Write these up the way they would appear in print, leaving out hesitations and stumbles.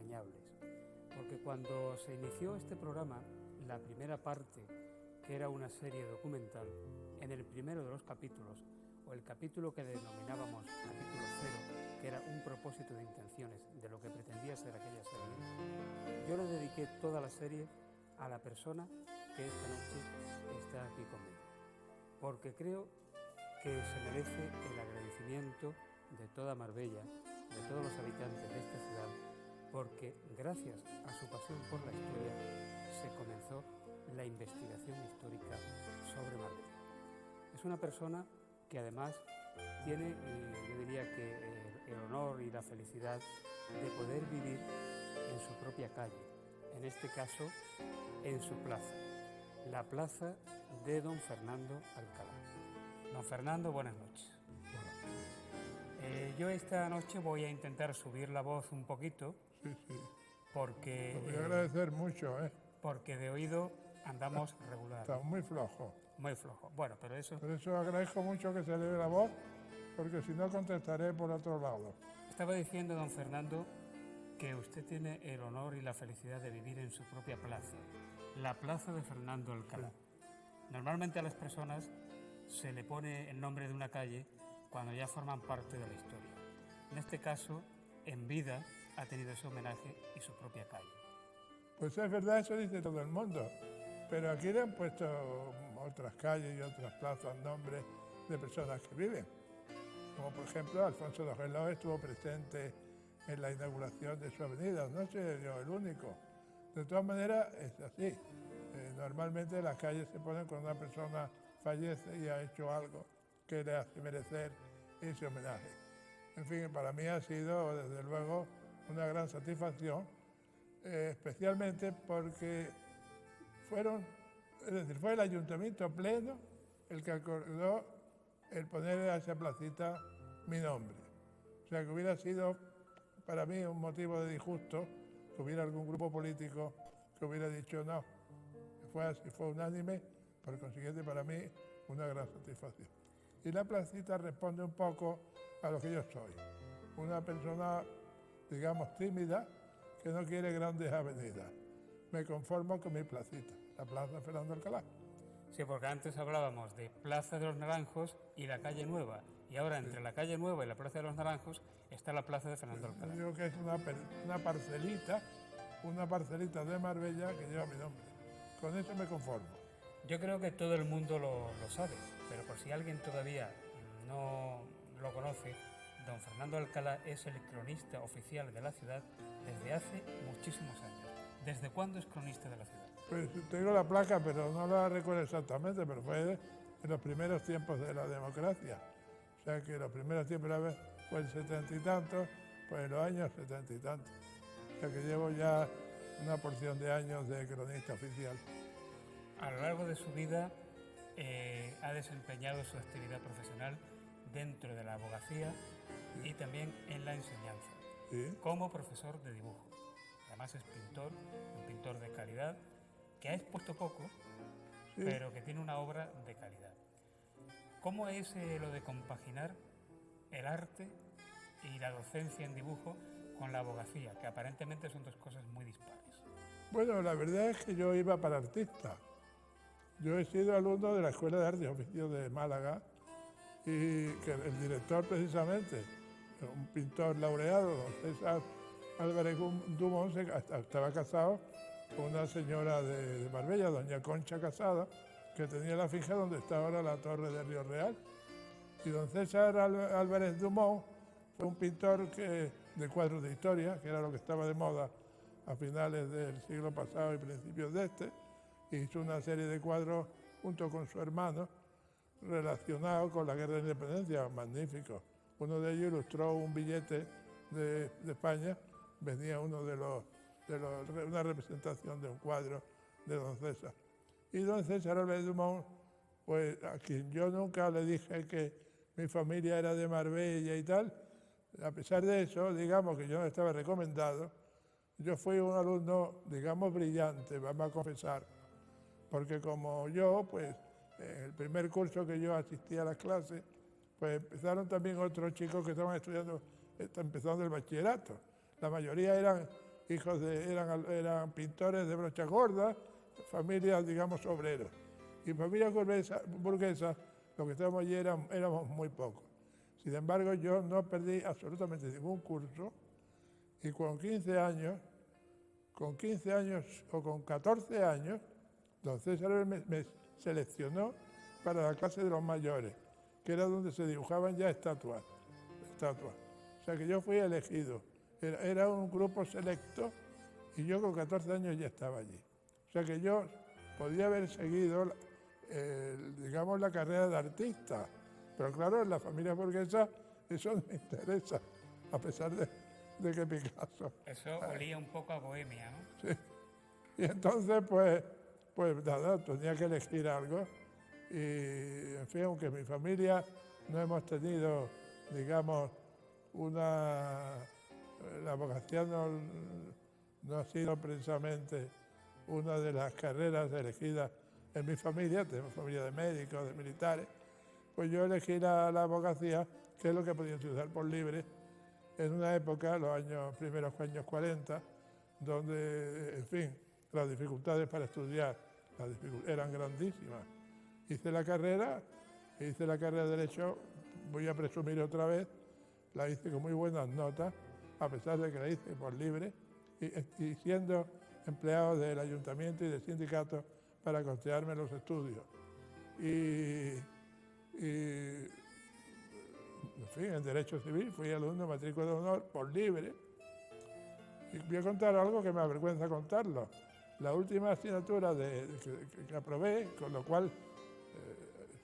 entrañables. Porque cuando se inició este programa, la primera parte, que era una serie documental, en el primero de los capítulos, o el capítulo que denominábamos capítulo 0, que era un propósito de intenciones de lo que pretendía ser aquella serie, yo le dediqué toda la serie a la persona que esta noche está aquí conmigo, porque creo que se merece el agradecimiento de toda Marbella, de todos los habitantes de esta ciudad, porque gracias a su pasión por la historia se comenzó la investigación histórica sobre Marbella. Es una persona que además tiene, yo diría que el honor y la felicidad de poder vivir en su propia calle, en este caso en su plaza, la plaza de don Fernando Alcalá. Don Fernando, buenas noches. Yo esta noche voy a intentar subir la voz un poquito, Sí. porque... Lo voy a agradecer mucho, porque de oído andamos regular. Está muy flojo. Muy flojo. Bueno, pero eso... Por eso agradezco mucho que se eleve la voz, porque si no contestaré por otro lado. Estaba diciendo, don Fernando, que usted tiene el honor y la felicidad de vivir en su propia plaza, la plaza de Fernando Alcalá. Sí. Normalmente a las personas se le pone el nombre de una calle cuando ya forman parte de la historia. En este caso, en vida ha tenido ese homenaje y su propia calle. Pues es verdad, eso dice todo el mundo, pero aquí le han puesto otras calles y otras plazas, nombres de personas que viven. Como por ejemplo, Alfonso de Geló estuvo presente en la inauguración de su avenida, no soy yo el único. De todas maneras, es así. Normalmente las calles se ponen cuando una persona fallece y ha hecho algo que le hace merecer ese homenaje. En fin, para mí ha sido, desde luego, una gran satisfacción, especialmente porque fue el Ayuntamiento Pleno el que acordó el poner a esa placita mi nombre. O sea, que hubiera sido para mí un motivo de disgusto que hubiera algún grupo político que hubiera dicho no. Fue así, fue unánime, por consiguiente para mí una gran satisfacción. Y la placita responde un poco a lo que yo soy. Una persona, digamos, tímida, que no quiere grandes avenidas. Me conformo con mi placita, la Plaza Fernando Alcalá. Sí, porque antes hablábamos de Plaza de los Naranjos y la Calle Nueva, y ahora entre la Calle Nueva y la Plaza de los Naranjos está la Plaza de Fernando Alcalá. Yo digo que es una parcelita de Marbella que lleva mi nombre. Con eso me conformo. Yo creo que todo el mundo lo sabe, pero por si alguien todavía no lo conoce, don Fernando Alcalá es el cronista oficial de la ciudad desde hace muchísimos años. ¿Desde cuándo es cronista de la ciudad? Pues te digo la placa, pero no la recuerdo exactamente, pero fue en los primeros tiempos de la democracia. O sea que los primeros tiempos fue el 70 y tantos, pues en los años 70 y tantos. O sea que llevo ya una porción de años de cronista oficial. A lo largo de su vida ha desempeñado su actividad profesional dentro de la abogacía y también en la enseñanza, como profesor de dibujo. Además es pintor, un pintor de calidad, que ha expuesto poco, pero que tiene una obra de calidad. ¿Cómo es lo de compaginar el arte y la docencia en dibujo con la abogacía, que aparentemente son dos cosas muy dispares? Bueno, la verdad es que yo iba para artista. Yo he sido alumno de la Escuela de Artes y Oficios de Málaga y que el director precisamente, un pintor laureado, don César Álvarez Dumont, estaba casado con una señora de Marbella, doña Concha Casada, que tenía la finca donde está ahora la Torre de Río Real. Y don César Álvarez Dumont fue un pintor de cuadros de historia, que era lo que estaba de moda a finales del siglo pasado y principios de este. Hizo una serie de cuadros junto con su hermano relacionados con la Guerra de Independencia, magníficos. Uno de ellos ilustró un billete de España, venía una representación de un cuadro de don César. Y don César Álvarez Dumont, pues a quien yo nunca le dije que mi familia era de Marbella y tal, a pesar de eso, digamos que yo no estaba recomendado, yo fui un alumno, digamos, brillante, vamos a confesar, porque como yo, pues, en el primer curso que yo asistí a las clases, pues empezaron también otros chicos que estaban estudiando, empezando el bachillerato. La mayoría eran eran pintores de brochas gordas, familias, digamos, obreros. Y familias burguesas, lo que estábamos allí éramos muy pocos. Sin embargo, yo no perdí absolutamente ningún curso y con 15 años o con 14 años, don César me seleccionó para la clase de los mayores, que era donde se dibujaban ya estatuas. O sea que yo fui elegido. Era un grupo selecto y yo con 14 años ya estaba allí. O sea que yo podía haber seguido, digamos, la carrera de artista. Pero claro, en la familia burguesa eso no me interesa, a pesar de que Picasso... Eso olía un poco a bohemia, ¿no? Sí. Y entonces, pues nada, tenía que elegir algo. Y, en fin, aunque mi familia no hemos tenido, digamos, la vocación no ha sido precisamente una de las carreras elegidas en mi familia, tenemos familia de médicos, de militares, pues yo elegí la abogacía, que es lo que podía estudiar por libre, en una época, los primeros años 40, donde, en fin, las dificultades para estudiar eran grandísimas. Hice la carrera de Derecho, voy a presumir otra vez, la hice con muy buenas notas, a pesar de que la hice por libre, y siendo empleado del ayuntamiento y del sindicato para costearme los estudios. En fin, en Derecho Civil fui alumno matrícula de honor por libre. Y voy a contar algo que me avergüenza contarlo. La última asignatura que aprobé, con lo cual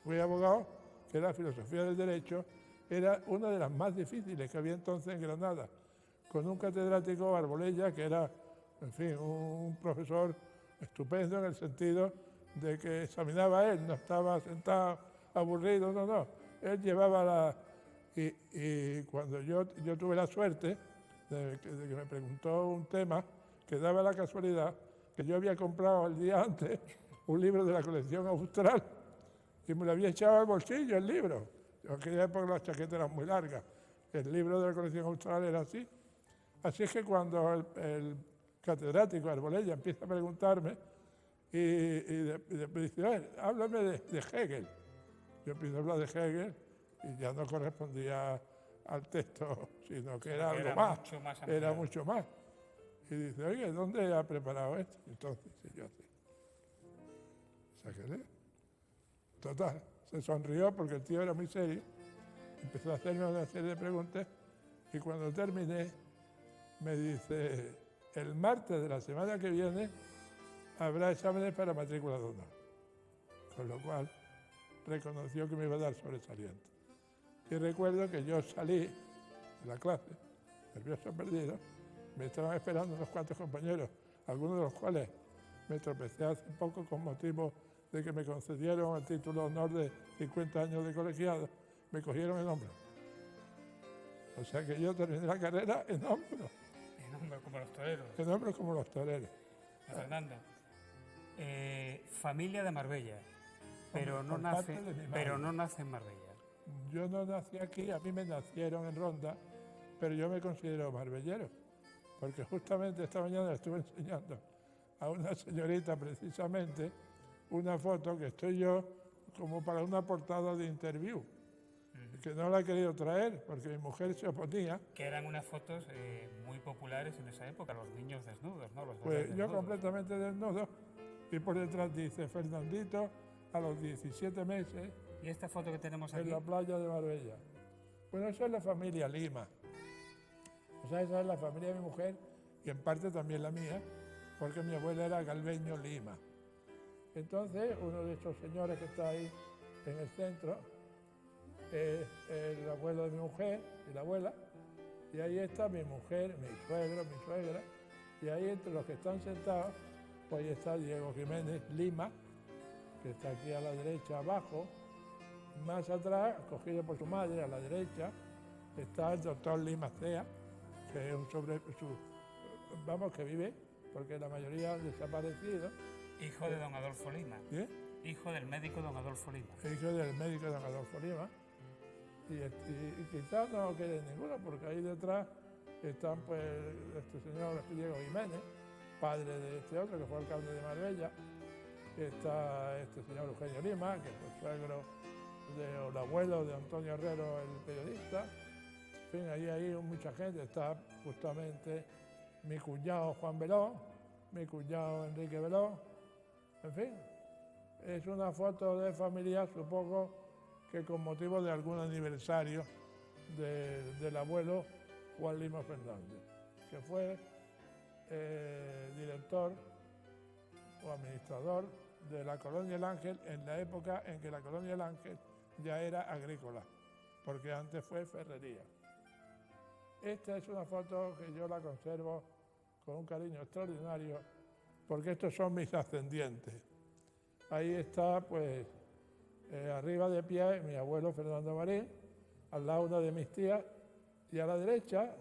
fui abogado, que era Filosofía del Derecho, era una de las más difíciles que había entonces en Granada, con un catedrático, Arbolella, que era, en fin, un profesor estupendo en el sentido de que examinaba él, no estaba sentado aburrido, no. Él llevaba y cuando yo tuve la suerte de que me preguntó un tema, que daba la casualidad que yo había comprado el día antes un libro de la colección austral y me lo había echado al bolsillo el libro. En aquella época las chaquetas eran muy largas. El libro de la colección austral era así. Así es que cuando el catedrático Arbolella empieza a preguntarme y me dice, háblame de Hegel. Yo empiezo a hablar de Hegel y ya no correspondía al texto, sino que era algo más, era mucho más. Y dice, oye, ¿dónde ha preparado esto? Entonces, yo así. Sáquele. Total, se sonrió porque el tío era muy serio, empezó a hacerme una serie de preguntas y cuando terminé me dice, el martes de la semana que viene habrá exámenes para matrícula de honor. Con lo cual reconoció que me iba a dar sobresaliente. Y recuerdo que yo salí de la clase, nervioso, perdido, me estaban esperando unos cuantos compañeros, algunos de los cuales me tropecé hace poco con motivo de que me concedieron el título de honor de 50 años de colegiado, me cogieron en hombros. O sea que yo terminé la carrera en hombros. En hombros como los toreros. En hombros como los toreros. Fernando, familia de Marbella, pero no nace en Marbella. Yo no nací aquí, a mí me nacieron en Ronda, pero yo me considero marbellero, porque justamente esta mañana le estuve enseñando a una señorita precisamente una foto que estoy yo como para una portada de Interview, que no la he querido traer porque mi mujer se oponía. Que eran unas fotos muy populares en esa época, los niños desnudos, ¿no? Los pues yo desnudos. Completamente desnudo, y por detrás dice Fernandito a los 17 meses. ¿Y esta foto que tenemos aquí? En la playa de Marbella. Bueno, eso es la familia Lima. O sea, esa es la familia de mi mujer y en parte también la mía, porque mi abuela era Galbeño Lima. Entonces, uno de estos señores que está ahí en el centro es el abuelo de mi mujer y la abuela, y ahí está mi mujer, mi suegro, mi suegra, y ahí entre los que están sentados, pues ahí está Diego Jiménez Lima, que está aquí a la derecha abajo. Más atrás, cogido por su madre a la derecha, está el doctor Lima Cea, que es que vive, porque la mayoría han desaparecido. Hijo de don Adolfo Lima. ¿Sí? Hijo del médico don Adolfo Lima. Hijo del médico don Adolfo Lima. Y quizás no quede ninguno, porque ahí detrás Están pues este señor Diego Jiménez, padre de este otro que fue alcalde de Marbella. Está este señor Eugenio Lima, que fue suegro del abuelo de Antonio Herrero, el periodista. En fin, ahí hay mucha gente. Está justamente mi cuñado Juan Velón, mi cuñado Enrique Velón. En fin, es una foto de familia, supongo que con motivo de algún aniversario del abuelo Juan Lima Fernández, que fue director o administrador de la Colonia El Ángel en la época en que la Colonia El Ángel ya era agrícola, porque antes fue ferrería. Esta es una foto que yo la conservo con un cariño extraordinario, porque estos son mis ascendientes. Ahí está, pues, arriba de pie mi abuelo Fernando Marín, al lado una de mis tías, y a la derecha,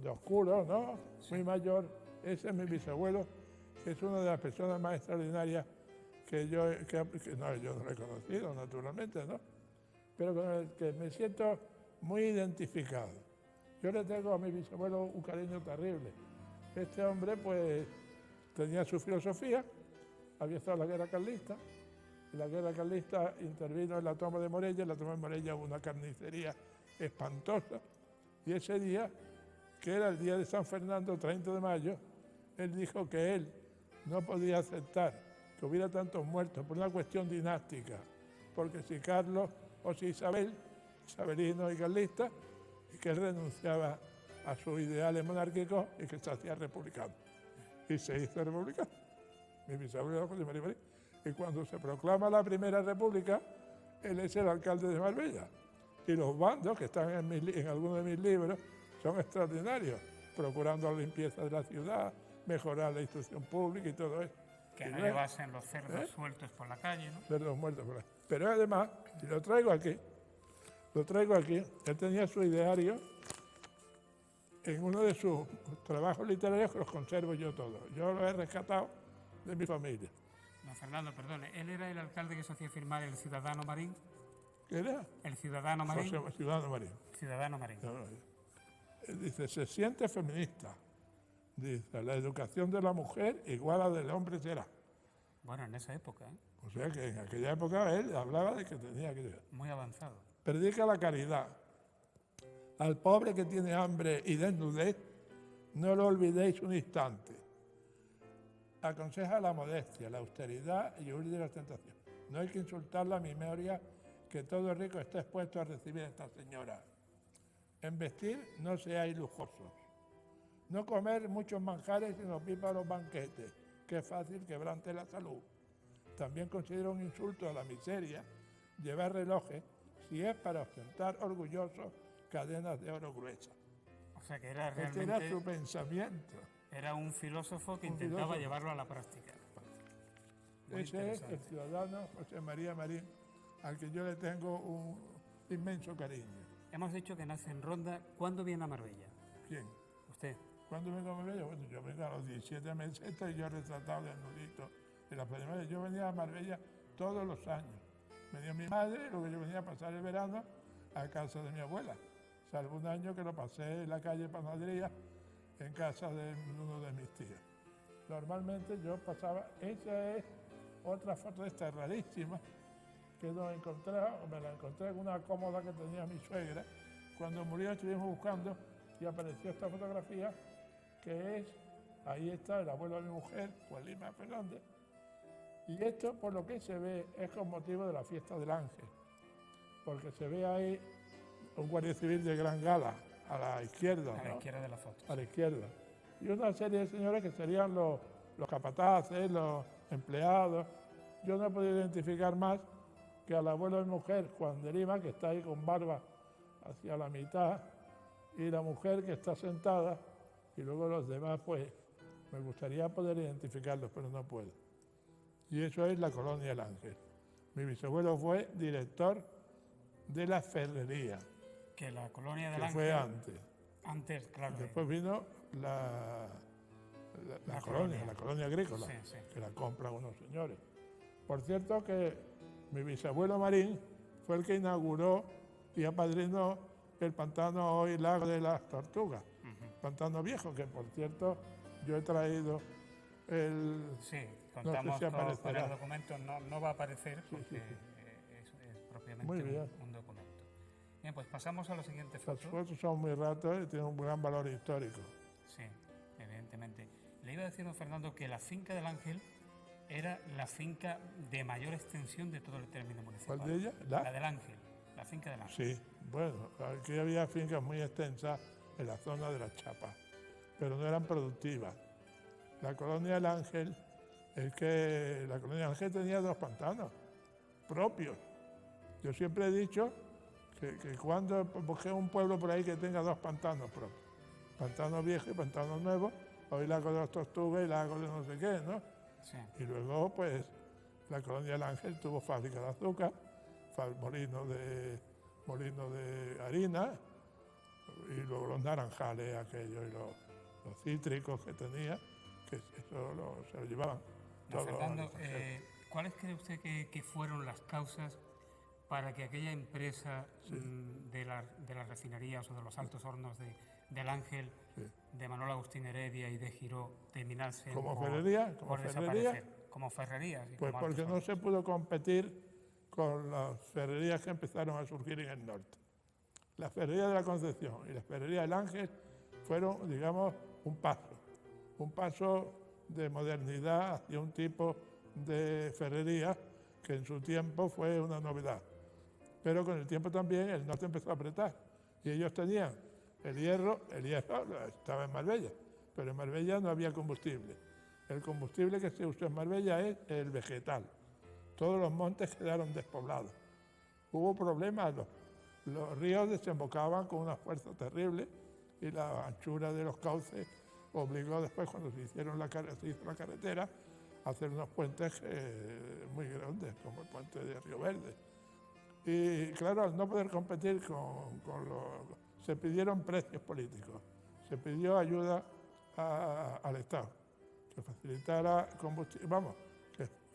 de oscuro, ¿no? Muy mayor, ese es mi bisabuelo, que es una de las personas más extraordinarias que yo no lo he conocido, naturalmente, ¿no? Pero con el que me siento muy identificado. Yo le tengo a mi bisabuelo un cariño terrible. Este hombre, pues, tenía su filosofía, había estado en la guerra carlista, y la guerra carlista intervino en la toma de Morella. En la toma de Morella hubo una carnicería espantosa, y ese día, que era el día de San Fernando, 30 de mayo, él dijo que él no podía aceptar que hubiera tantos muertos por una cuestión dinástica, porque si Carlos o si Isabel, isabelino y carlista, y que él renunciaba a sus ideales monárquicos y que se hacía republicano. Y se hizo republicano. Mi bisabuelo José María Marín. Y cuando se proclama la Primera República, él es el alcalde de Marbella. Y los bandos que están en algunos de mis libros son extraordinarios, procurando la limpieza de la ciudad, mejorar la instrucción pública y todo eso. Que no llevasen los cerdos sueltos por la calle, ¿no? Cerdos muertos por la calle. Pero además, y lo traigo aquí, él tenía su ideario en uno de sus trabajos literarios que los conservo yo todos. Yo los he rescatado de mi familia. Don Fernando, perdone, ¿él era el alcalde que se hacía firmar el Ciudadano Marín? ¿Qué era? El Ciudadano Marín. Ciudadano Marín. Ciudadano Marín. Él dice, se siente feminista. Dice, la educación de la mujer igual a la del hombre será. Bueno, en esa época, ¿eh? O sea que en aquella época él hablaba de que tenía que llegar. Muy avanzado. Predica la caridad. Al pobre que tiene hambre y desnudez, no lo olvidéis un instante. Aconseja la modestia, la austeridad y huir de la tentación. No hay que insultar la memoria que todo rico está expuesto a recibir a esta señora. En vestir no seáis lujosos. No comer muchos manjares sino píparos banquetes, que es fácil quebrante la salud. También considero un insulto a la miseria llevar relojes si es para ostentar orgullosos cadenas de oro gruesas. O sea que era realmente... Este era su pensamiento. Era un filósofo que intentaba llevarlo a la práctica. Ese es el ciudadano José María Marín, al que yo le tengo un inmenso cariño. Hemos dicho que nace en Ronda. ¿Cuándo viene a Marbella? ¿Quién? ¿Usted? ¿Cuándo vengo a Marbella? Bueno, yo vengo a los 17 meses y yo he retratado desnudito de la primaria. Yo venía a Marbella todos los años. Venía mi madre, luego yo venía a pasar el verano a casa de mi abuela. Salvo un año que lo pasé en la calle Panadería, en casa de uno de mis tíos. Normalmente yo pasaba, esa es otra foto de esta rarísima, que me la encontré en una cómoda que tenía mi suegra. Cuando murió estuvimos buscando y apareció esta fotografía, que es, ahí está el abuelo de mi mujer, Juan Lima Fernández. Y esto, por lo que se ve, es con motivo de la fiesta del Ángel, porque se ve ahí un guardia civil de gran gala, a la izquierda. A la izquierda de la foto. A la izquierda. Y una serie de señores que serían los capataces, los empleados. Yo no he podido identificar más que al abuelo de mi mujer, Juan de Lima, que está ahí con barba hacia la mitad, y la mujer que está sentada, y luego los demás, pues, me gustaría poder identificarlos, pero no puedo. Y eso es la Colonia El Ángel. Mi bisabuelo fue director de la ferrería. Que la Colonia del Ángel fue antes. Antes, claro. Después vino la colonia agrícola, sí. que la compran unos señores. Por cierto que mi bisabuelo Marín fue el que inauguró y apadrinó el pantano hoy Lago de las Tortugas, pantano viejo, que por cierto yo he traído el... Sí, no contamos sé si con el aparecerá. documento, no va a aparecer porque es propiamente Muy bien. un documento. Bien, pues pasamos a la siguiente Las foto. fotos son muy ratas y tienen un gran valor histórico. Sí, evidentemente. Le iba a decir, don Fernando, que la finca del Ángel era la finca de mayor extensión de todo el término municipal. ¿Cuál de ellas? La del Ángel, la finca del Ángel. Sí, bueno, aquí había fincas muy extensas en la zona de las Chapas, pero no eran productivas. La colonia del Ángel, la colonia del Ángel tenía 2 pantanos propios. Yo siempre he dicho que cuando busqué un pueblo por ahí que tenga 2 pantanos propios, pantano viejo y pantano nuevo, hoy Lago de las Tortugas y Lago de no sé qué, ¿no? Sí. Y luego, pues, la colonia del Ángel tuvo fábrica de azúcar, molino de harina, y luego los naranjales aquellos y los cítricos que tenía, que eso se lo llevaban. Don todos los Fernando, extranjeros. ¿cuáles cree usted que fueron las causas para que aquella empresa de las refinerías o de los altos hornos del Ángel, de Manuel Agustín Heredia y de Giró, terminasen ¿Como ferrería? por desaparecer? Como ferrerías. Y Pues como porque altos no hornos. se pudo competir con las ferrerías que empezaron a surgir en el norte. La ferrería de la Concepción y la ferrería del Ángel fueron, digamos, un paso de modernidad hacia un tipo de ferrería que en su tiempo fue una novedad. Pero con el tiempo también el norte empezó a apretar y ellos tenían el hierro estaba en Marbella, pero en Marbella no había combustible. El combustible que se usa en Marbella es el vegetal. Todos los montes quedaron despoblados. Hubo problemas, los ríos desembocaban con una fuerza terrible y la anchura de los cauces obligó después, cuando se hizo la carretera, a hacer unos puentes muy grandes, como el puente de Río Verde. Y claro, al no poder competir se pidieron precios políticos, se pidió ayuda al Estado, que facilitara combustible,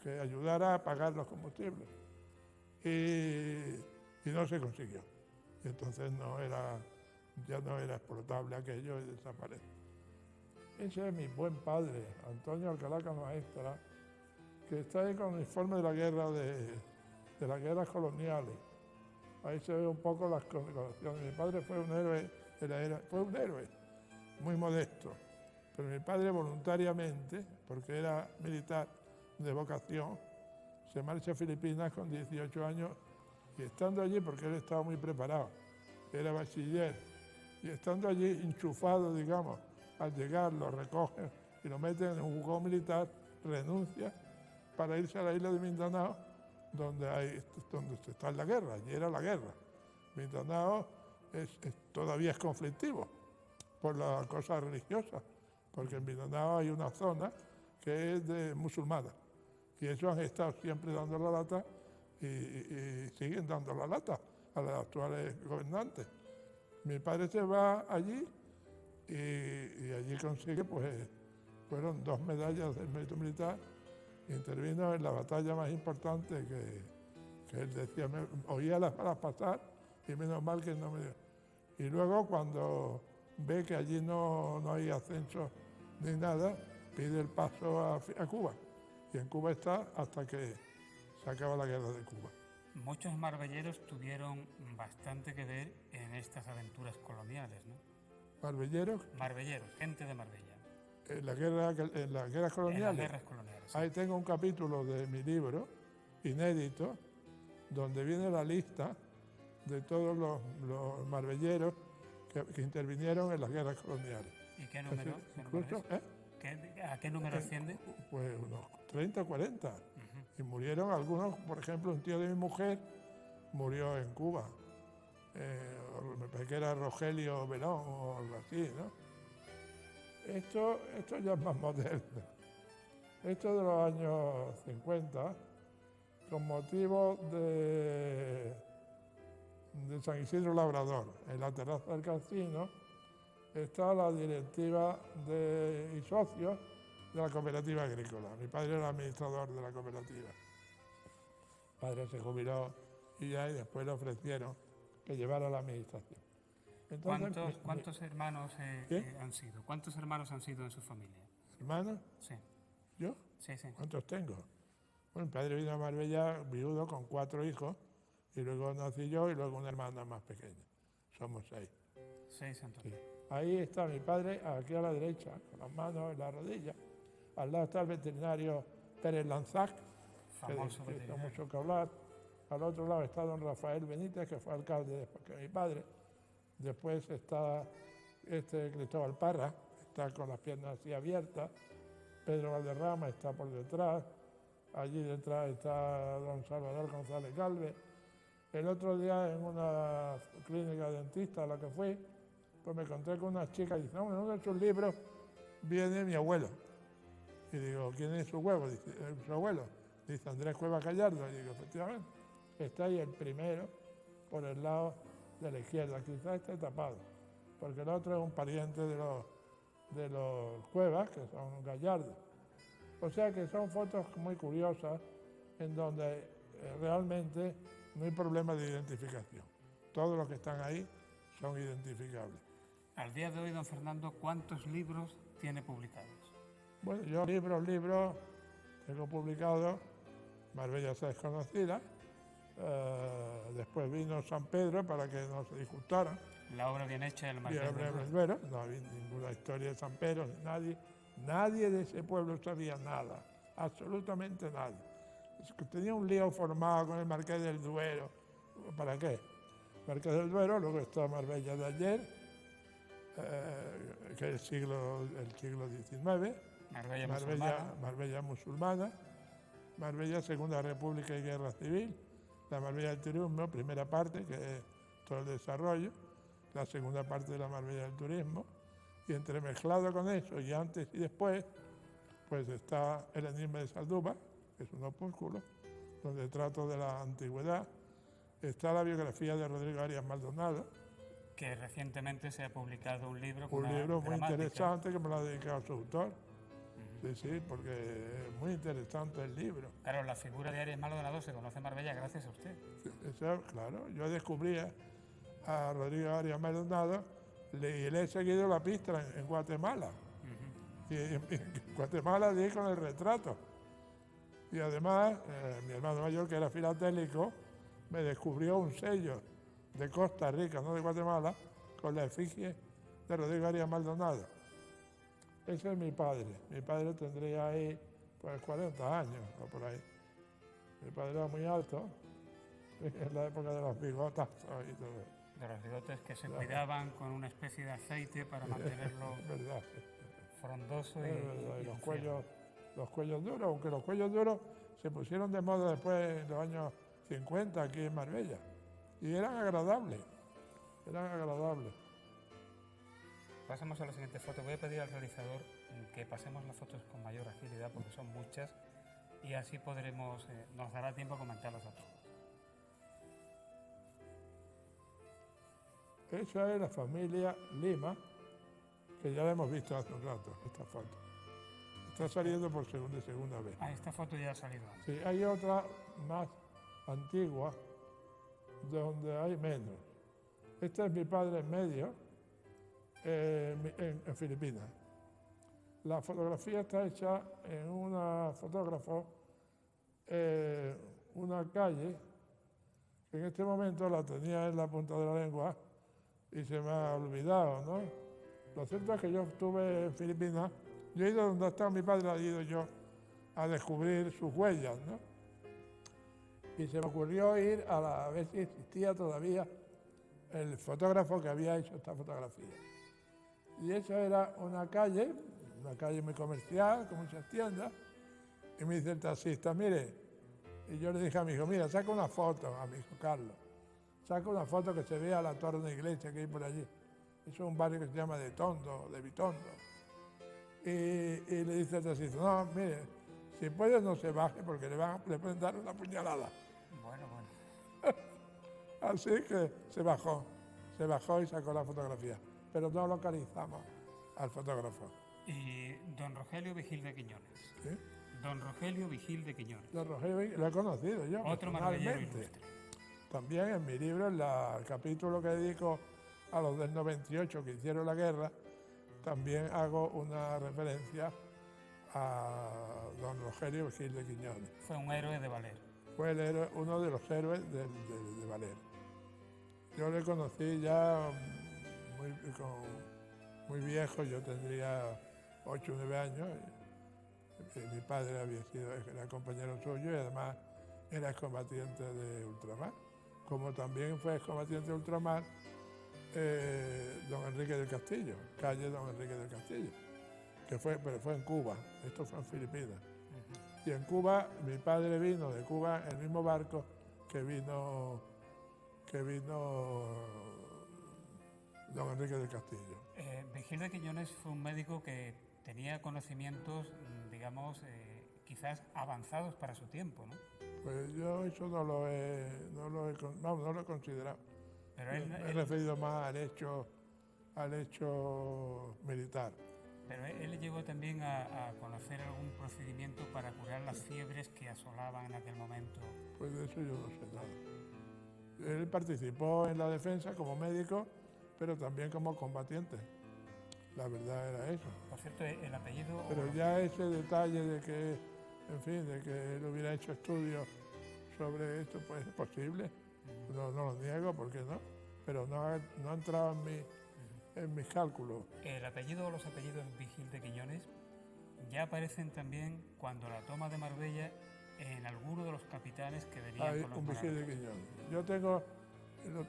que ayudara a pagar los combustibles. Y no se consiguió. Y entonces ya no era explotable aquello y desapareció. Ese es mi buen padre, Antonio Alcalá Maestra, que está ahí con el informe de la guerra de las guerras coloniales. Ahí se ve un poco las condecoraciones. Mi padre fue un héroe fue un héroe muy modesto, pero mi padre voluntariamente, porque era militar de vocación, se marcha a Filipinas con 18 años y estando allí, porque él estaba muy preparado, era bachiller, y estando allí enchufado, digamos, al llegar lo recogen y lo meten en un juzgado militar, renuncia para irse a la isla de Mindanao, donde está en la guerra, allí era la guerra. Mindanao todavía es conflictivo por la cosa religiosa, porque en Mindanao hay una zona que es de musulmana, y ellos han estado siempre dando la lata y siguen dando la lata a los actuales gobernantes. Mi padre se va allí y allí consigue, pues, fueron 2 medallas del mérito militar. Intervino en la batalla más importante que él decía, oía las balas pasar y menos mal que no me dio. Y luego cuando ve que allí no hay ascenso ni nada, pide el paso a Cuba. Y en Cuba está hasta que se acaba la guerra de Cuba. Muchos marbelleros tuvieron bastante que ver en estas aventuras coloniales, ¿no? ¿Marbelleros? Marbelleros, gente de Marbella. En las guerras coloniales. En las guerras coloniales. Sí. Ahí tengo un capítulo de mi libro, inédito, donde viene la lista de todos los marbelleros que intervinieron en las guerras coloniales. ¿Y qué número? Incluso, ¿A qué número asciende? Pues unos 30 o 40. Y murieron algunos, por ejemplo, un tío de mi mujer murió en Cuba. Me parece que era Rogelio Belón o algo así, ¿no? Esto ya es más moderno. Esto de los años 50, con motivo de San Isidro Labrador, en la terraza del casino, está la directiva y socios de la cooperativa agrícola. Mi padre era administrador de la cooperativa. Mi padre se jubiló y después le ofrecieron que llevara la administración. Entonces, ¿Cuántos hermanos ¿qué? han sido? ¿Cuántos hermanos han sido en su familia? ¿Hermanos? Sí, ¿Yo? sí, sí. ¿Cuántos tengo? Bueno, mi padre vino a Marbella viudo con 4 hijos, y luego nací yo y luego una hermana más pequeña. Somos 6. 6 en total. Sí. Ahí está mi padre, aquí a la derecha, con las manos en la rodilla. Al lado está el veterinario Pérez Lanzac, Famoso que hizo veterinario. mucho que hablar. Al otro lado está don Rafael Benítez, que fue alcalde después que mi padre. Después está Cristóbal Parra, está con las piernas así abiertas. Pedro Valderrama está por detrás. Allí detrás está don Salvador González Galvez. El otro día en una clínica dentista a la que fui, pues me encontré con una chica y dice, no, en uno de sus libros viene mi abuelo. Y digo, ¿quién es su abuelo? Dice, su abuelo. Dice, Andrés Cuevas Gallardo. Y digo, efectivamente, está ahí el primero por el lado de la izquierda. Quizás esté tapado, porque el otro es un pariente de los Cuevas, que son Gallardo. O sea que son fotos muy curiosas en donde realmente no hay problema de identificación. Todos los que están ahí son identificables. Al día de hoy, don Fernando, ¿cuántos libros tiene publicados? Bueno, yo libros, tengo publicados Marbella está desconocida, después vino San Pedro para que no se disgustaran, La obra bien hecha del y Marqués el del Duero. Duero, no había ninguna historia de San Pedro, nadie de ese pueblo sabía nada, absolutamente nada. Tenía un lío formado con el Marqués del Duero, ¿para qué? Marqués del Duero, luego está Marbella de ayer, que es el siglo XIX, Marbella musulmana, Marbella Segunda República y Guerra Civil, la Marbella del Turismo, primera parte, que es todo el desarrollo, la segunda parte de la Marbella del Turismo, y entremezclado con eso, y antes y después, pues está el enigma de Saldúvar, que es un opúsculo, donde trato de la antigüedad, está la biografía de Rodrigo Arias Maldonado, Que recientemente se ha publicado un libro con un una libro muy gramática. interesante que me lo ha dedicado su autor. Sí, porque es muy interesante el libro. Claro, la figura de Arias Maldonado se conoce en Marbella gracias a usted. Eso, claro, yo descubrí a Rodrigo Arias Maldonado y le he seguido la pista en Guatemala. Y en Guatemala di con el retrato. Y además, mi hermano mayor, que era filatélico, me descubrió un sello de Costa Rica, no de Guatemala, con la efigie de Rodrigo Arias Maldonado. Ese es mi padre. Mi padre tendría ahí pues 40 años o por ahí. Mi padre era muy alto, en la época de los bigotas y todo eso. De los bigotes que se cuidaban con una especie de aceite para mantenerlo Es verdad, frondoso es verdad. Y luciano. los cuellos duros, aunque los cuellos duros se pusieron de moda después en los años 50 aquí en Marbella. Y eran agradables, Pasamos a la siguiente foto. Voy a pedir al realizador que pasemos las fotos con mayor agilidad porque son muchas y así podremos, nos dará tiempo a comentarlas a todos. Esa es la familia Lima, que ya la hemos visto hace un rato, esta foto. Está saliendo por segunda vez. Ah, esta foto ya ha salido antes. Sí, hay otra más antigua, donde hay menos. Este es mi padre en medio, en Filipinas. La fotografía está hecha en una fotógrafo, una calle, que en este momento la tenía en la punta de la lengua y se me ha olvidado, ¿no? Lo cierto es que yo estuve en Filipinas, yo he ido donde está mi padre, he ido yo a descubrir sus huellas, ¿no? Y se me ocurrió ir a ver si existía todavía el fotógrafo que había hecho esta fotografía. Y eso era una calle muy comercial, con muchas tiendas, y me dice el taxista, mire, y yo le dije a mi hijo, mira, saca una foto, a mi hijo Carlos, saca una foto que se vea la torre de una iglesia que hay por allí. Eso es un barrio que se llama de Vitondo. Y le dice el taxista, no, mire, si puede no se baje porque le pueden dar una puñalada. Bueno. Así que se bajó y sacó la fotografía, pero no localizamos al fotógrafo. Y don Rogelio Vigil de Quiñones. ¿Sí? Don Rogelio Vigil de Quiñones. Don Rogelio, lo he conocido yo Otro marbellero personalmente. ilustre. También en mi libro, en el capítulo que dedico a los del 98 que hicieron la guerra, también hago una referencia a don Rogerio Gil de Quiñones. Fue un héroe de Valer. Fue el héroe, uno de los héroes de Valer. Yo le conocí ya muy viejo, yo tendría 8 o 9 años. Mi padre era compañero suyo y además era excombatiente de ultramar. Como también fue excombatiente de ultramar don Enrique del Castillo, calle don Enrique del Castillo, pero fue en Cuba, esto fue en Filipinas. Y en Cuba, mi padre vino de Cuba en el mismo barco que vino don Enrique del Castillo. Vigil de Quiñones fue un médico que tenía conocimientos, digamos, quizás avanzados para su tiempo, ¿no? Pues yo eso no lo he considerado. Pero me he referido más al hecho militar. Pero él llegó también a conocer algún procedimiento para curar las fiebres que asolaban en aquel momento. Pues de eso yo no sé nada. Él participó en la defensa como médico, pero también como combatiente. La verdad era eso. Por cierto, el apellido... Pero ya ese detalle de que, en fin, de que él hubiera hecho estudios sobre esto, pues es posible. No lo niego, ¿por qué no? Pero no ha entrado en mis cálculos. El apellido o los apellidos Vigil de Quiñones ya aparecen también cuando la toma de Marbella en alguno de los capitanes que venían con los un Vigil de Quiñones. Yo tengo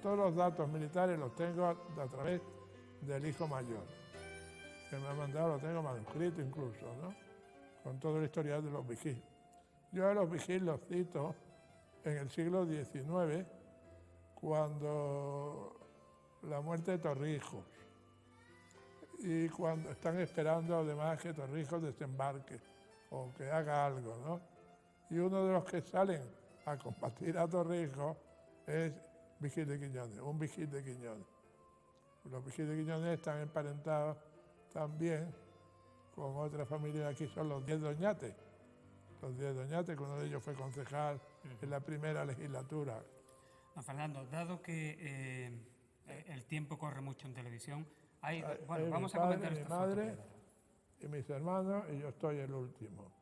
todos los datos militares, los tengo a través del hijo mayor, que me ha mandado, lo tengo manuscrito incluso, ¿no? Con todo el historial de los Vigil. Yo a los Vigil los cito en el siglo XIX, cuando la muerte de Torrijos, y cuando están esperando además que Torrijos desembarque o que haga algo, ¿no? Y uno de los que salen a combatir a Torrijos es Vigil de Quiñones, un Vigil de Quiñones. Los Vigil de Quiñones están emparentados también con otra familia de aquí, son los 10 Doñates. Los 10 Doñates, que uno de ellos fue concejal en la primera legislatura. Don Fernando, dado que el tiempo corre mucho en televisión, vamos a comentar mi madre y mis hermanos, y yo estoy el último.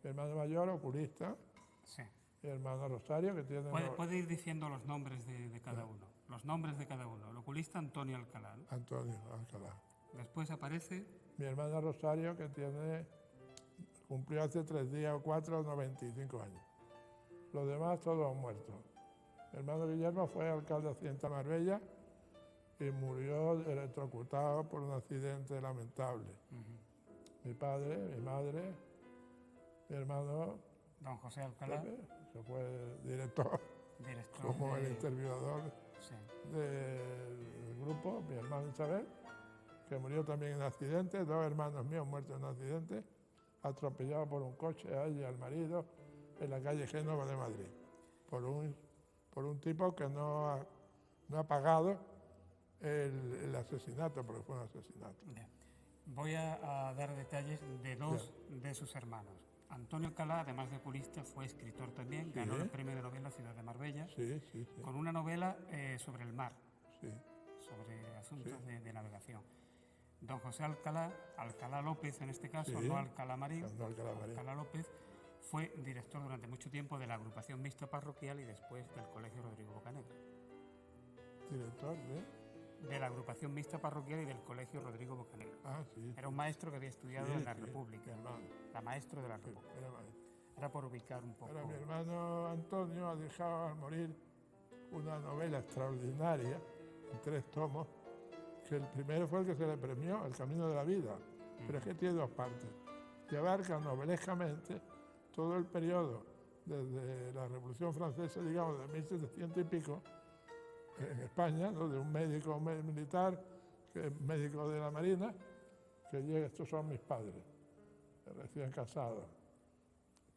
Mi hermano mayor, oculista. Sí. Mi hermano Rosario, que tiene... Puede ir diciendo los nombres de cada uno. Los nombres de cada uno. El oculista Antonio Alcalá, ¿no? Antonio Alcalá. Después aparece... Mi hermano Rosario, que cumplió hace 3 días o 4, 95 años. Los demás todos han muerto. Mi hermano Guillermo fue alcalde de Marbella y murió electrocutado por un accidente lamentable. Mi padre, mi madre, mi hermano... Don José Alcalá. Se fue director como el interviewador del grupo, mi hermano Isabel, que murió también en accidente, 2 hermanos míos muertos en accidente, atropellados por un coche a ella y al marido en la calle Génova de Madrid, por un tipo que no ha pagado el asesinato, porque fue un asesinato. Voy a dar detalles de 2 de sus hermanos. Antonio Alcalá, además de oculista, fue escritor también, ganó el premio de novela Ciudad de Marbella, con una novela sobre el mar, sobre asuntos de navegación. Don José Alcalá, Alcalá López en este caso, no Alcalá Marín, Alcalá López, fue director durante mucho tiempo de la agrupación mixta parroquial y después del Colegio Rodrigo Bocanegra. ¿Director de la agrupación mixta parroquial y del Colegio Rodrigo Bocanegra. Era un maestro que había estudiado en la República, la maestro de la República. Era por ubicar un poco. Ahora, mi hermano Antonio ha dejado al morir una novela extraordinaria, en 3 tomos, que el primero fue el que se le premió, El camino de la vida, pero es que tiene 2 partes. Y abarca novelescamente todo el periodo desde la Revolución Francesa, digamos, de 1700 y pico, en España, ¿no? De un médico militar, que es médico de la Marina, que llega, estos son mis padres, recién casados.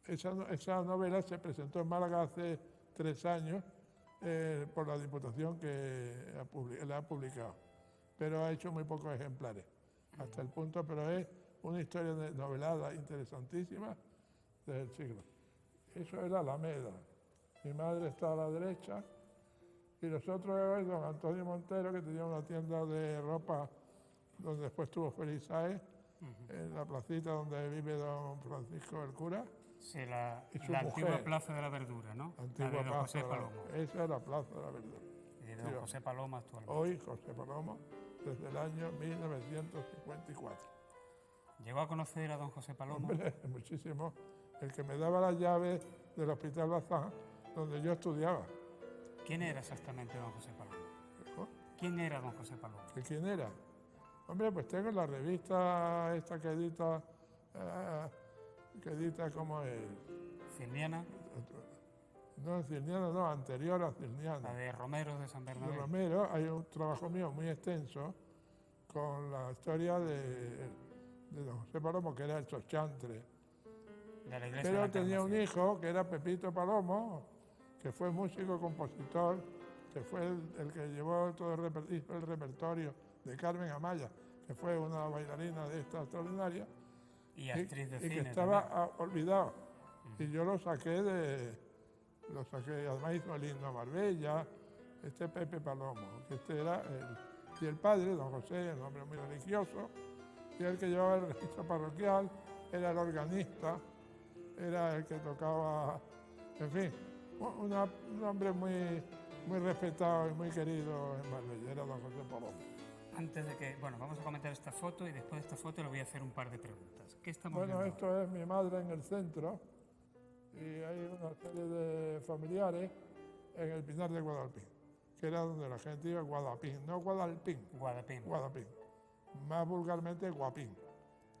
Esa novela se presentó en Málaga hace 3 años por la Diputación que la ha publicado, pero ha hecho muy pocos ejemplares, hasta el punto, pero es una historia novelada interesantísima del siglo. Eso es la Alameda. Mi madre está a la derecha, Y los otros es don Antonio Montero, que tenía una tienda de ropa donde después tuvo Félix Sáez, en la placita donde vive don Francisco el cura. Sí, la Y su antigua mujer. Plaza de la Verdura, ¿no? La Antigua de don plaza. José Palomo. Esa es la Plaza de la Verdura. Y de don José Palomo actualmente. Hoy José Palomo, desde el año 1954. ¿Llegó a conocer a don José Palomo? Hombre, muchísimo. El que me daba las llaves del Hospital Bazán, donde yo estudiaba. ¿Quién era exactamente don José Palomo? ¿No? ¿Quién era don José Palomo? ¿Que quién era? Hombre, pues tengo la revista esta que edita ¿cómo es? ¿Cirniana? No, Cirniana, no, anterior a Cirniana. La de Romero de San De Bernabé. Romero, hay un trabajo mío muy extenso con la historia de don José Palomo, que era el chochantre. De la iglesia de Pero la tenía un Encarnación. hijo que era Pepito Palomo, que fue músico, compositor, que fue el que llevó todo el repertorio de Carmen Amaya, que fue una bailarina de esta extraordinaria. Y actriz de y cine que estaba también. olvidado. Y yo lo saqué, además hizo el himno a Marbella, este Pepe Palomo, que este era y el padre, don José, un hombre muy religioso, y el que llevaba el registro parroquial, era el organista, era el que tocaba, en fin, un hombre muy, muy respetado y muy querido en Marbella, era don José Palomo. Antes de que, bueno, vamos a comentar esta foto y después de esta foto le voy a hacer un par de preguntas. ¿Qué estamos Bueno, viendo? esto es mi madre en el centro y hay una serie de familiares en el Pinar de Guadalpín, que era donde la gente iba a Guadalpín, no Guadalpín, Guadapín. Guadalpín. Más vulgarmente Guapín.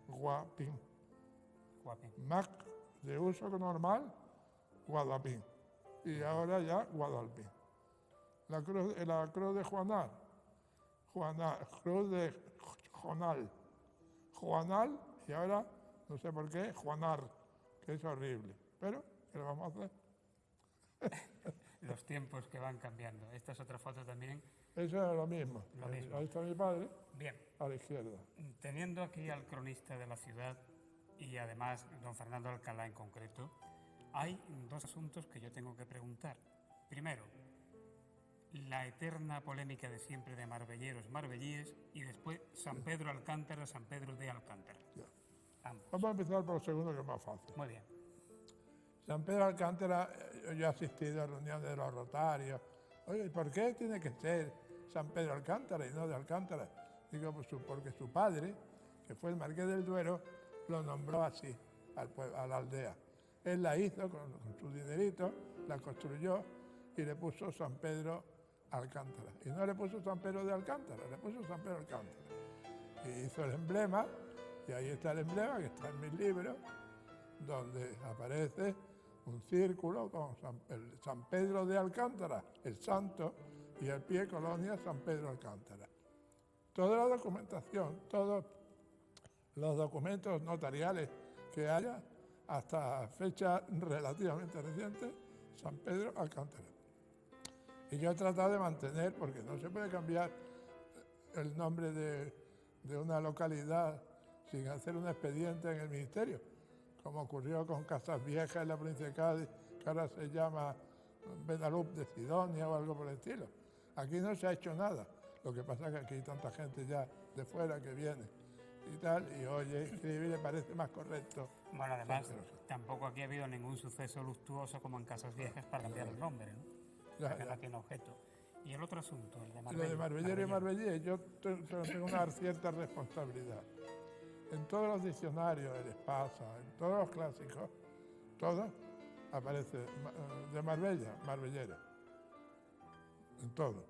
Guapín. Guapín. Más de uso normal, Guadalpín. Y ahora ya Guadalpín. La cruz de Juanal, cruz de Juanal, y ahora, no sé por qué, Juanar, que es horrible. Pero, ¿qué le vamos a hacer? Los tiempos que van cambiando. Esta es otra foto también. Eso es lo mismo. Lo mismo. Ahí está mi padre, Bien, a la izquierda. teniendo aquí al cronista de la ciudad y además don Fernando Alcalá en concreto, hay dos asuntos que yo tengo que preguntar. Primero, la eterna polémica de siempre de marbelleros, marbellíes, y después San Pedro Alcántara, San Pedro de Alcántara. Ya. Ambos. Vamos a empezar por lo segundo, que es más fácil. Muy bien. San Pedro Alcántara, yo he asistido a reuniones de los Rotarios. Oye, ¿y por qué tiene que ser San Pedro Alcántara y no de Alcántara? Digo, pues porque su padre, que fue el Marqués del Duero, lo nombró así a la aldea. Él la hizo con su dinerito, la construyó y le puso San Pedro Alcántara. Y no le puso San Pedro de Alcántara, le puso San Pedro Alcántara. Y hizo el emblema, y ahí está el emblema, que está en mis libros, donde aparece un círculo con San Pedro de Alcántara, el santo, y al pie colonia San Pedro Alcántara. Toda la documentación, todos los documentos notariales que haya, hasta fecha relativamente reciente, San Pedro Alcántara. Y yo he tratado de mantener, porque no se puede cambiar el nombre de una localidad sin hacer un expediente en el ministerio, como ocurrió con Casas Viejas en la provincia de Cádiz, que ahora se llama Benalup de Sidonia o algo por el estilo. Aquí no se ha hecho nada. Lo que pasa es que aquí hay tanta gente ya de fuera que viene y tal, y oye, escribir le parece más correcto. Bueno, además, tampoco aquí ha habido ningún suceso luctuoso como en Casas Viejas para cambiar el nombre, ¿no? Ya, Que ya. no tiene objeto. Y el otro asunto, el de Lo Marbella. de Marbellero y Marbellés, yo tengo una cierta responsabilidad. En todos los diccionarios, el Espasa, en todos los clásicos, todo aparece de Marbella, Marbellero. En todo.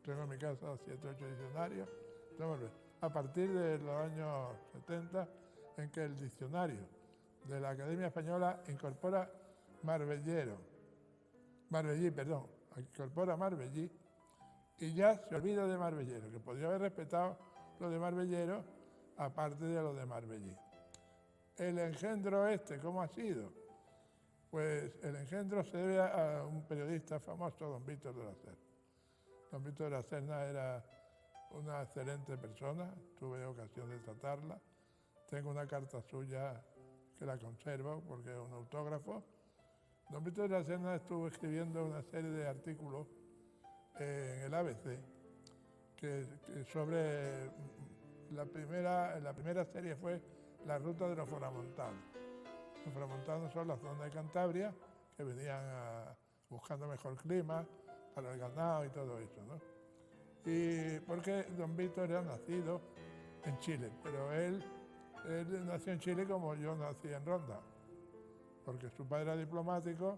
Tengo en mi casa 7 o 8 diccionarios de Marbella. A partir de los años 70, en que el diccionario de la Academia Española incorpora incorpora Marbellí, y ya se olvida de Marbellero, que podría haber respetado lo de Marbellero, aparte de lo de Marbellí. El engendro ¿cómo ha sido? Pues el engendro se debe a un periodista famoso, don Víctor de la Serna. Don Víctor de la Serna era una excelente persona, tuve ocasión de tratarla. Tengo una carta suya que la conservo porque es un autógrafo. Don Víctor de la Serna estuvo escribiendo una serie de artículos en el ABC, que sobre la primera serie fue La ruta de los foramontanos. Los foramontanos son las zonas de Cantabria que venían buscando mejor clima para el ganado y todo eso, ¿no? Y porque don Víctor era nacido en Chile, pero él nació en Chile como yo nací en Ronda, porque su padre era diplomático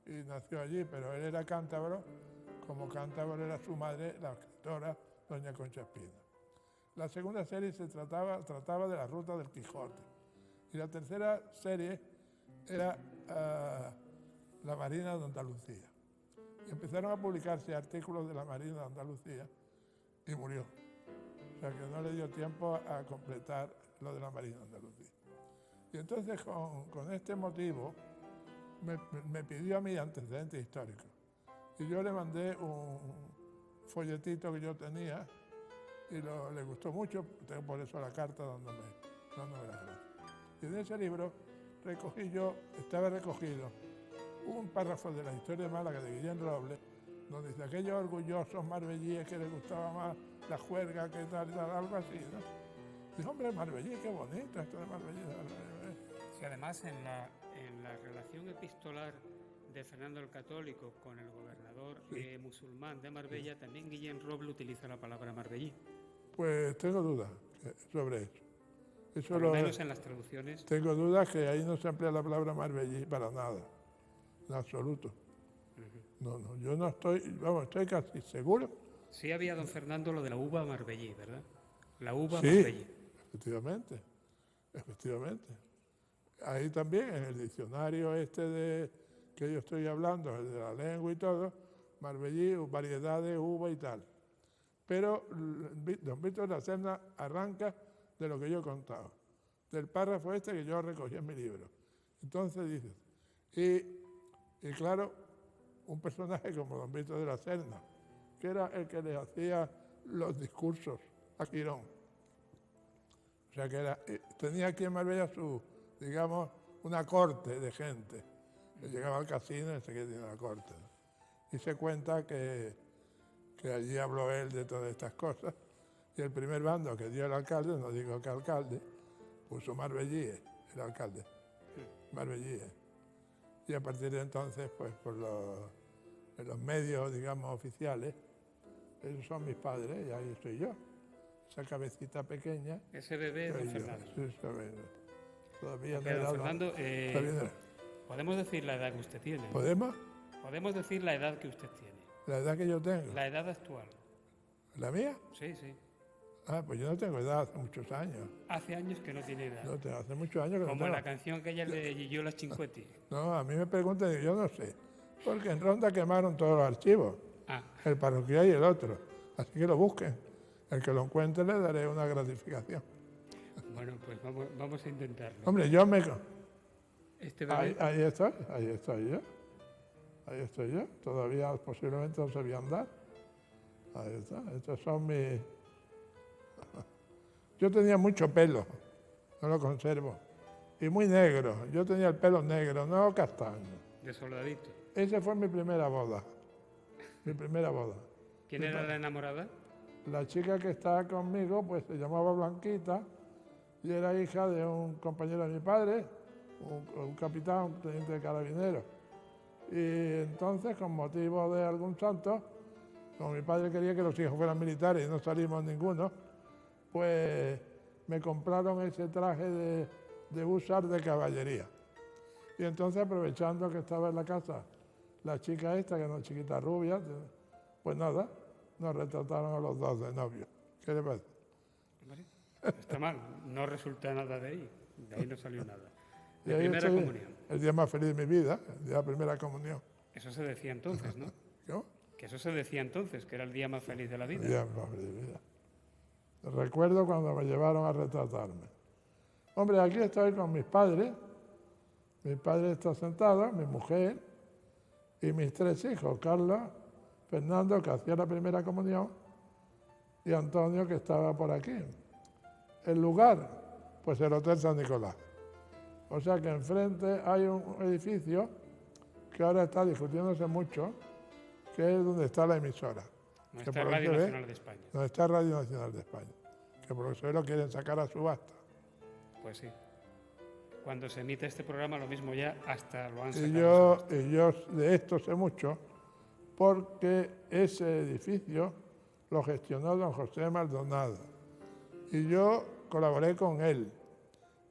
y nació allí, pero él era cántabro, como cántabro era su madre, la escritora doña Concha Espina. La segunda serie trataba de la ruta del Quijote, y la tercera serie era la Marina de Andalucía. Y empezaron a publicarse artículos de la Marina de Andalucía y murió. O sea que no le dio tiempo a completar lo de la Marina de Andalucía. Y entonces con este motivo me pidió a mí antecedentes históricos. Y yo le mandé un folletito que yo tenía y le gustó mucho, tengo por eso la carta dándome las gracias. Y en ese libro estaba recogido un párrafo de la historia de Málaga de Guillén Robles, donde dice aquellos orgullosos marbellíes que les gustaba más la juerga que tal, algo así, ¿no? Dice, hombre, Marbellí, qué bonito esto de Marbellí. Sí, además en la relación epistolar de Fernando el Católico con el gobernador musulmán de Marbella, también Guillén Robles utiliza la palabra Marbellí. Pues tengo dudas sobre eso. Por lo menos en las traducciones. Tengo dudas que ahí no se emplea la palabra Marbellí para nada, en absoluto. No, yo no estoy casi seguro. Sí había, don Fernando, lo de la uva Marbellí, ¿verdad? La uva sí, Marbellí. Efectivamente. Ahí también, en el diccionario que yo estoy hablando, el de la lengua y todo, Marbellí, variedad de uva y tal. Pero don Víctor de la Serna arranca de lo que yo he contado, del párrafo que yo recogí en mi libro. Entonces dice, y claro, un personaje como don Víctor de la Serna, que era el que le hacía los discursos a Quirón. O sea que tenía aquí en Marbella digamos, una corte de gente. Que llegaba al casino y se quedaba en la corte, ¿no? Y se cuenta que allí habló él de todas estas cosas. Y el primer bando que dio el alcalde, no digo que alcalde, puso Marbellí, el alcalde. Marbellí. Y a partir de entonces, pues en los medios, digamos, oficiales, esos son mis padres y ahí estoy yo. Esa cabecita pequeña. Ese bebé es don Fernando. Sí, todavía okay, no don Fernando, todavía podemos decir la edad que usted tiene. ¿Podemos? Podemos decir la edad que usted tiene. ¿La edad que yo tengo? La edad actual. ¿La mía? Sí, sí. Ah, pues yo no tengo edad hace muchos años. Hace años que no tiene edad. No, hace muchos años que Como no tengo. en la canción que ella de Gillo Las Cinquetti. No, a mí me preguntan y yo no sé. Porque en Ronda quemaron todos los archivos. El parroquial y el otro. Así que lo busquen. El que lo encuentre le daré una gratificación. Bueno, pues vamos a intentarlo. Hombre, yo me... Este bebé... Ahí estoy yo. Todavía posiblemente no sabía andar. Ahí está. Estos son mis... Yo tenía mucho pelo, no lo conservo. Y muy negro. Yo tenía el pelo negro, no castaño. De soldadito. Esa fue mi primera boda. ¿Quién era la enamorada? La chica que estaba conmigo, pues se llamaba Blanquita y era hija de un compañero de mi padre, un capitán, un teniente de carabineros. Y entonces, con motivo de algún santo, como mi padre quería que los hijos fueran militares y no salimos ninguno, pues me compraron ese traje de húsar de caballería. Y entonces, aprovechando que estaba en la casa la chica esta, que era una chiquita rubia, pues nada, nos retrataron a los dos de novios. ¿Qué le parece? Está mal, no resulta nada de ahí no salió nada. De primera comunión. El día más feliz de mi vida, el día de la primera comunión. Eso se decía entonces, ¿no? ¿Cómo? Que eso se decía entonces, que era el día más feliz de la vida. El día más feliz de mi vida. Recuerdo cuando me llevaron a retratarme. Hombre, aquí estoy con mis padres. Mi padre está sentado, mi mujer y mis tres hijos, Carlos, Fernando, que hacía la primera comunión, y Antonio, que estaba por aquí. El lugar, pues el Hotel San Nicolás. O sea que enfrente hay un edificio que ahora está discutiéndose mucho, que es donde está la emisora. No que está por lo Radio que ve, Nacional de España. no está Radio Nacional de España, que por eso lo quieren sacar a subasta. Pues sí. Cuando se emite este programa, lo mismo ya hasta lo han Y sacado. yo de esto sé mucho porque ese edificio lo gestionó don José Maldonado y yo colaboré con él.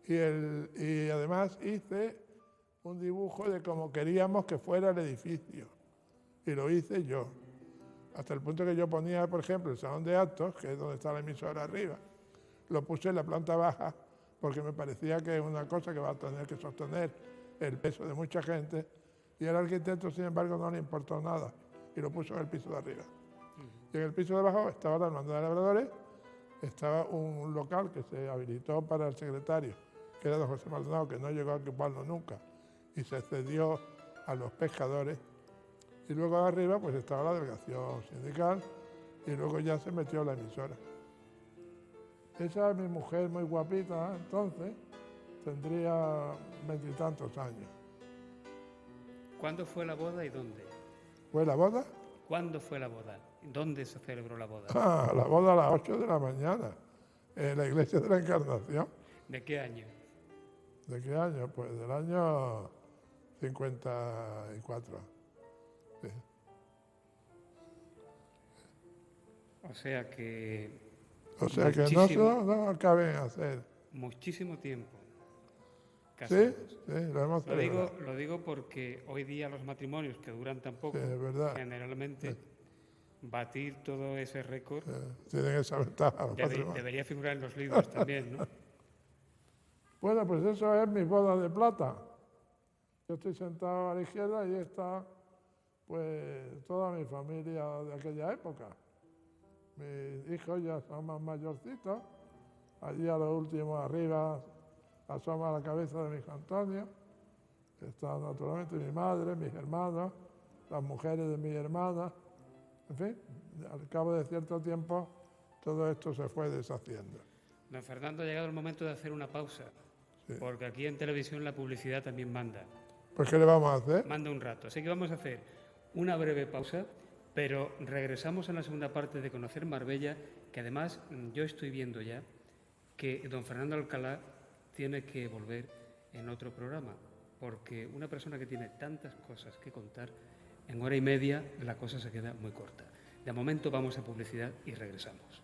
Y además hice un dibujo de cómo queríamos que fuera el edificio y lo hice yo. Hasta el punto que yo ponía, por ejemplo, el salón de actos, que es donde está la emisora arriba, lo puse en la planta baja porque me parecía que es una cosa que va a tener que sostener el peso de mucha gente y al arquitecto, sin embargo, no le importó nada y lo puso en el piso de arriba. Y en el piso de abajo estaba la Hermandad de Labradores, estaba un local que se habilitó para el secretario, que era don José Maldonado, que no llegó a ocuparlo nunca y se cedió a los pescadores. Y luego arriba pues estaba la delegación sindical y luego ya se metió la emisora. Esa es mi mujer muy guapita, entonces tendría 20 y tantos años. ¿Cuándo fue la boda y dónde? ¿Fue la boda? ¿Cuándo fue la boda? ¿Dónde se celebró la boda? La boda a las 8 de la mañana, en la iglesia de la Encarnación. ¿De qué año? ¿De qué año? Pues del año 54. Sí. O sea que no caben hacer. muchísimo tiempo. Sí, lo hemos celebrado. Lo digo porque hoy día los matrimonios que duran tan poco, Sí, es verdad. generalmente batir todo ese récord Tienen esa ventaja. debería figurar en los libros también, ¿no? Bueno, pues eso es mi boda de plata. Yo estoy sentado a la izquierda y está pues toda mi familia de aquella época. Mis hijos ya son más mayorcitos. Allí a lo último arriba asoma la cabeza de mi hijo Antonio. Está naturalmente mi madre, mis hermanos, las mujeres de mis hermanas. En fin, al cabo de cierto tiempo todo esto se fue deshaciendo. Don Fernando, ha llegado el momento de hacer una pausa, Sí. porque aquí en televisión la publicidad también manda. Pues ¿qué le vamos a hacer? Manda un rato. Así que vamos a hacer una breve pausa, pero regresamos en la segunda parte de Conocer Marbella, que además yo estoy viendo ya que don Fernando Alcalá tiene que volver en otro programa, porque una persona que tiene tantas cosas que contar, en hora y media la cosa se queda muy corta. De momento vamos a publicidad y regresamos.